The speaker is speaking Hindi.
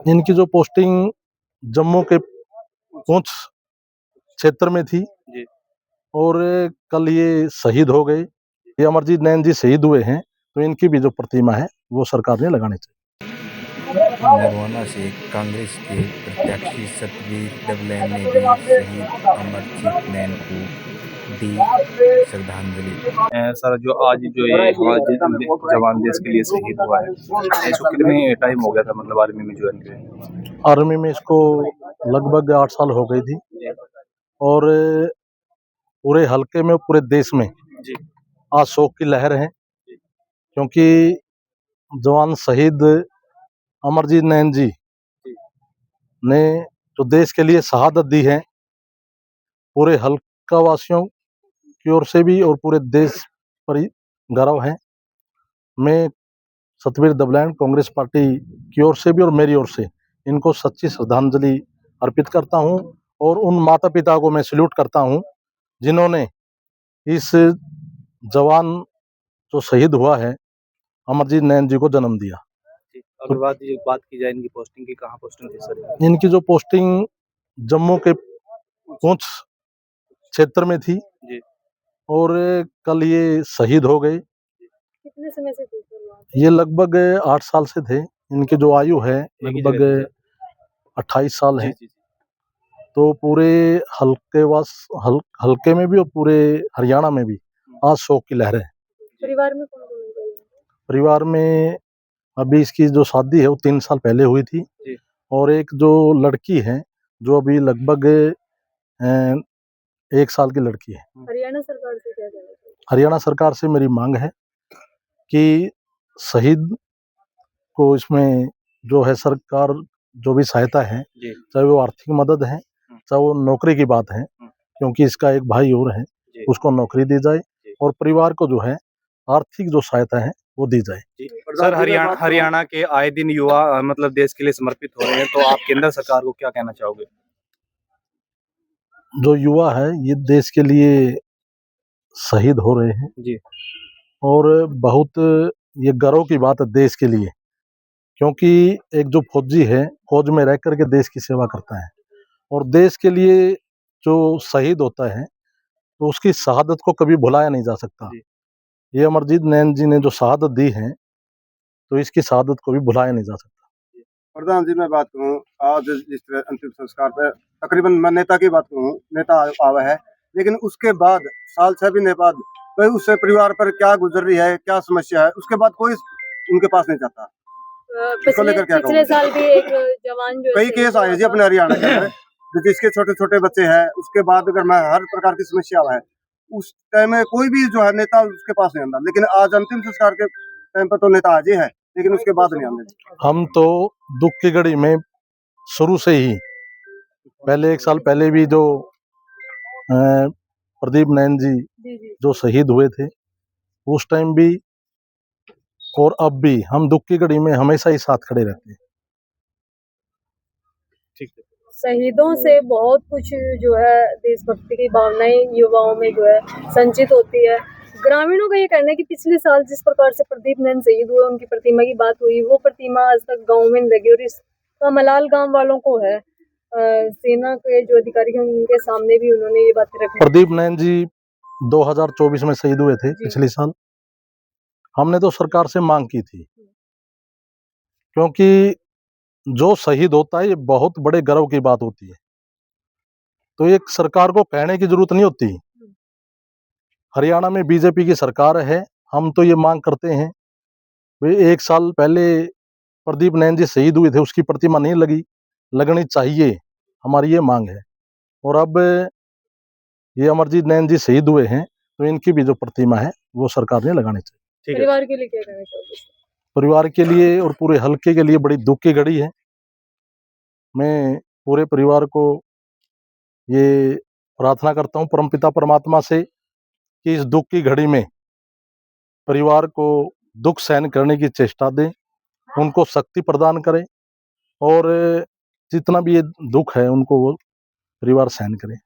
इनकी जो पोस्टिंग जम्मू के पुंछ क्षेत्र में थी जी। और कल ये शहीद हो गए। ये अमरजीत नैन जी शहीद हुए हैं, तो इनकी भी जो प्रतिमा है वो सरकार ने लगानी चाहिए। नरवाना से कांग्रेस के प्रत्याशी सतवीर डबलैन ने भी शहीद अमरजीत नैन को दी श्रद्धांजलि। सर, जो आज जो ये हमारा जवान देश के लिए शहीद हुआ है, इसको कितने टाइम हो गया था, मतलब आर्मी में ज्वाइन किया? आर्मी में इसको लगभग 8 साल हो गई थी और पूरे हलके में, पूरे देश में जी। आज शोक की लहर है, क्योंकि जवान शहीद अमरजीत नैन जी ने जो देश के लिए शहादत दी है, पूरे हलका वासियों की ओर से भी और पूरे देश पर ही गर्व है। मैं सतवीर दबलैन कांग्रेस पार्टी की ओर से भी और मेरी ओर से इनको सच्ची श्रद्धांजलि अर्पित करता हूं और उन माता पिता को मैं सैल्यूट करता हूं जिन्होंने इस जवान जो शहीद हुआ है अमरजीत नैन जी को जन्म दिया। अगर बात की जाए इनकी पोस्टिंग की, कहाँ पोस्टिंग थी सर? इनकी जो पोस्टिंग जम्मू के पुंछ क्षेत्र में थी जी। और कल ये शहीद हो गए। कितने समय से थे? ये लगभग 8 साल से थे। इनकी जो आयु है लगभग 28 साल है। तो पूरे हल्के में भी और पूरे हरियाणा में भी आज शोक की लहर है। परिवार में कौन कौन है? परिवार में अभी इसकी जो शादी है वो 3 साल पहले हुई थी और एक जो लड़की है जो अभी लगभग 1 साल की लड़की है। हरियाणा सरकार से क्या कहना चाहिए? हरियाणा सरकार से मेरी मांग है कि शहीद को इसमें जो है सरकार जो भी सहायता है, चाहे वो आर्थिक मदद है, चाहे वो नौकरी की बात है, क्योंकि इसका एक भाई और है, उसको नौकरी दी जाए और परिवार को जो है आर्थिक जो सहायता है वो दी जाए। सर, हरियाणा के आए दिन युवा मतलब देश के लिए समर्पित हो रहे हैं, तो आप केंद्र सरकार को क्या कहना चाहोगे? जो युवा है ये देश के लिए शहीद हो रहे हैं जी। और बहुत ये गर्व की बात है देश के लिए, क्योंकि एक जो फौजी है फौज में रह करके देश की सेवा करता है और देश के लिए जो शहीद होता है तो उसकी शहादत को कभी भुलाया नहीं जा सकता। ये अमरजीत नैन जी ने जो शहादत दी है तो इसकी शहादत को भी भुलाया नहीं जा सकता। प्रधान जी, मैं बात कहूँ, आज जिस तरह अंतिम संस्कार पर तकरीबन मैं नेता की बात कहूँ, नेता आवा है, लेकिन उसके बाद साल 6 महीने बाद कोई उससे परिवार पर क्या गुजर रही है, क्या समस्या है, उसके बाद कोई उनके पास नहीं जाता। इसको लेकर क्या पिछले साल भी एक जवान जो कई केस आए जी अपने हरियाणा के अंदर, जिसके छोटे छोटे बच्चे हैं, उसके बाद अगर मैं हर प्रकार की समस्या है, उस टाइम में कोई भी जो है नेता उसके पास नहीं आता। लेकिन आज अंतिम संस्कार के टाइम पर तो नेता आज ही है, लेकिन उसके बाद नहीं आते। हम तो दुख की घड़ी में शुरू से ही, पहले 1 साल पहले भी जो प्रदीप नैन जी जो शहीद हुए थे उस टाइम भी और अब भी हम दुख की घड़ी में हमेशा ही साथ खड़े रहते हैं। ठीक है। शहीदों से बहुत कुछ जो है देशभक्ति की भावनाएं युवाओं में जो है संचित होती है। ग्रामीणों का ये कहना है कि पिछले साल जिस प्रकार से प्रदीप नैन शहीद हुए, उनकी प्रतिमा की बात हुई, वो प्रतिमा आज तक गांव में नहीं लगी और इसका मलाल गांव वालों को है। सेना के जो अधिकारी हैं उनके सामने भी उन्होंने ये बातें रखी। प्रदीप नैन जी 2024 में शहीद हुए थे पिछले साल। हमने तो सरकार से मांग की थी, क्योंकि जो शहीद होता है ये बहुत बड़े गर्व की बात होती है, तो एक सरकार को कहने की जरूरत नहीं होती। हरियाणा में बीजेपी की सरकार है, हम तो ये मांग करते हैं भाई 1 साल पहले प्रदीप नैन जी शहीद हुए थे, उसकी प्रतिमा नहीं लगनी चाहिए, हमारी ये मांग है। और अब ये अमरजीत नैन जी शहीद हुए हैं तो इनकी भी जो प्रतिमा है वो सरकार ने लगानी चाहिए। परिवार के लिए क्या कहना चाहोगे? परिवार के लिए और पूरे हलके के लिए बड़ी दुख की घड़ी है। मैं पूरे परिवार को ये प्रार्थना करता हूँ परमपिता परमात्मा से कि इस दुख की घड़ी में परिवार को दुख सहन करने की चेष्टा दें, उनको शक्ति प्रदान करें और जितना भी ये दुख है उनको वो परिवार सहन करे।